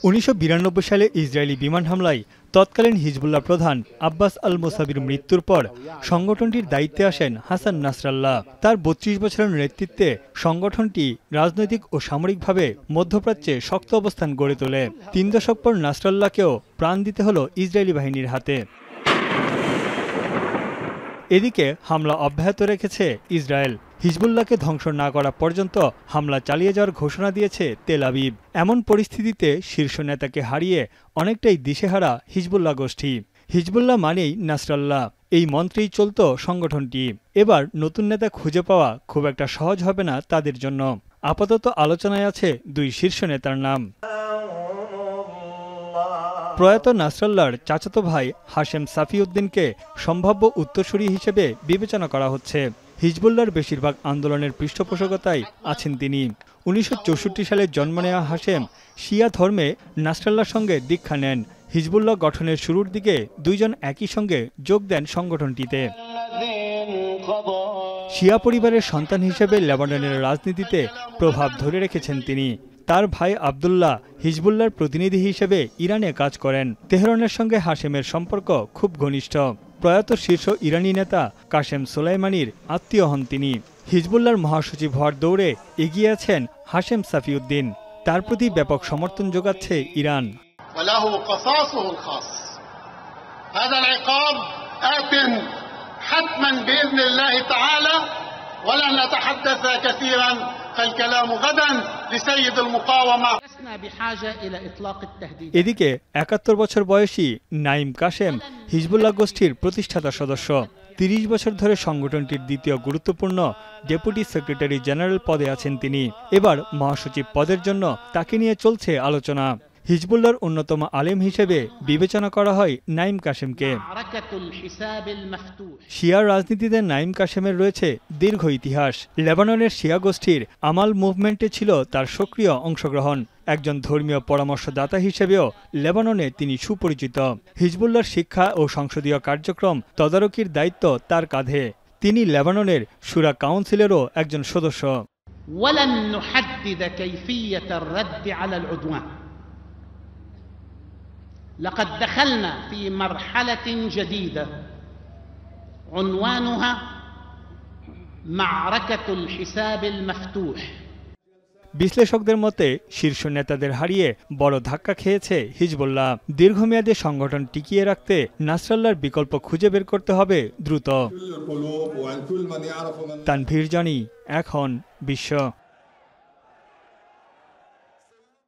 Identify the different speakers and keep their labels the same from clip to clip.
Speaker 1: 1992 সালে ইসরায়েলি বিমান হামলায় তৎকালীন হিজবুল্লাহ প্রধান আব্বাস আল মোসাবির মৃত্যুর পর সংগঠনটির দায়িত্বে আসেন হাসান নাসরাল্লাহ। তার 32 বছরের নেতৃত্বে সংগঠনটি রাজনৈতিক ও সামরিকভাবে মধ্যপ্রাচ্যে শক্ত অবস্থান গড়ে তোলে। 3 দশক পর নাসরাল্লাহকেও প্রাণ দিতে হলো ইসরায়েলি বাহিনীর হাতে। এদিকে হামলা অব্যাহত রেখেছে ইসরায়েল। হিজবুল্লাহকে ধ্বংস না করা পর্যন্ত হামলা চালিয়ে যাওয়ার ঘোষণা দিয়েছে তেল আবিব। এমন পরিস্থিতিতে শীর্ষ নেতাকে হারিয়ে অনেকটাই দিশেহারা হিজবুল্লাহ গোষ্ঠী। হিজবুল্লাহ মানেই নাসরাল্লাহ, এই মন্ত্রেই চলত সংগঠনটি। এবার নতুন নেতা খুঁজে পাওয়া খুব একটা সহজ হবে না তাদের জন্য। আপাতত আলোচনায় আছে 2 শীর্ষ নেতার নাম। প্রয়াত নাসরাল্লাহর চাচাতো ভাই হাশেম সাফিউদ্দিনকে সম্ভাব্য উত্তরসূরি হিসেবে বিবেচনা করা হচ্ছে। হিজবুল্লাহর বেশিরভাগ আন্দোলনের পৃষ্ঠপোষকতায় আছেন তিনি। 1964 সালে জন্ম নেওয়া হাশেম শিয়া ধর্মে নাসরাল্লাহর সঙ্গে দীক্ষা নেন। হিজবুল্লাহ গঠনের শুরুর দিকে 2 জন একই সঙ্গে যোগ দেন সংগঠনটিতে। শিয়া পরিবারের সন্তান হিসেবে লেবাননের রাজনীতিতে প্রভাব ধরে রেখেছেন তিনি। তার ভাই আবদুল্লাহ হিজবুল্লাহর প্রতিনিধি হিসেবে ইরানে কাজ করেন। তেহরানের সঙ্গে হাশেমের সম্পর্ক খুব ঘনিষ্ঠ। প্রয়াত শীর্ষ ইরানি নেতা কাশেম সোলাইমানির আত্মীয় হন তিনি। হিজবুল্লাহর মহাসচিব হওয়ার দৌড়ে এগিয়ে আছেন হাশেম সাফিউদ্দিন। তার প্রতি ব্যাপক সমর্থন যোগাচ্ছে ইরান। এদিকে 71 বছর বয়সী নাইম কাশেম হিজবুল্লাহ গোষ্ঠীর প্রতিষ্ঠাতা সদস্য। 30 বছর ধরে সংগঠনটির দ্বিতীয় গুরুত্বপূর্ণ ডেপুটি সেক্রেটারি জেনারেল পদে আছেন তিনি। এবার মহাসচিব পদের জন্য তাকে নিয়ে চলছে আলোচনা। হিজবুল্লাহর অন্যতম আলেম হিসেবে বিবেচনা করা হয় নাইম কাশেমকে। শিয়া রাজনীতিতে নাইম কাশেমের রয়েছে দীর্ঘ ইতিহাস। লেবাননের শিয়া গোষ্ঠীর আমাল মুভমেন্টে ছিল তার সক্রিয় অংশগ্রহণ। একজন ধর্মীয় পরামর্শদাতা হিসেবেও লেবাননে তিনি সুপরিচিত। হিজবুল্লাহর শিক্ষা ও সংসদীয় কার্যক্রম তদারকির দায়িত্ব তার কাঁধে। তিনি লেবাননের শুরা কাউন্সিলেরও একজন সদস্য।
Speaker 2: لقد دخلنا في مرحلة جديدة عنوانها معركة الحساب المفتوح।
Speaker 1: বিশ্লেষকদের মতে শীর্ষ নেতাদের হারিয়ে বড় ধাক্কা খেয়েছে হিজবুল্লাহ। দীর্ঘমেয়াদে সংগঠন টিকিয়ে রাখতে নাসরাল্লাহর বিকল্প খুঁজে বের করতে হবে দ্রুত। তানভীর জানি, এখন বিশ্ব।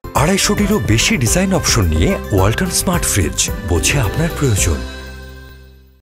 Speaker 3: 250-টিরও বেশি ডিজাইন অপশন নিয়ে ওয়ালটন স্মার্ট ফ্রিজ, বোঝে আপনার প্রয়োজন।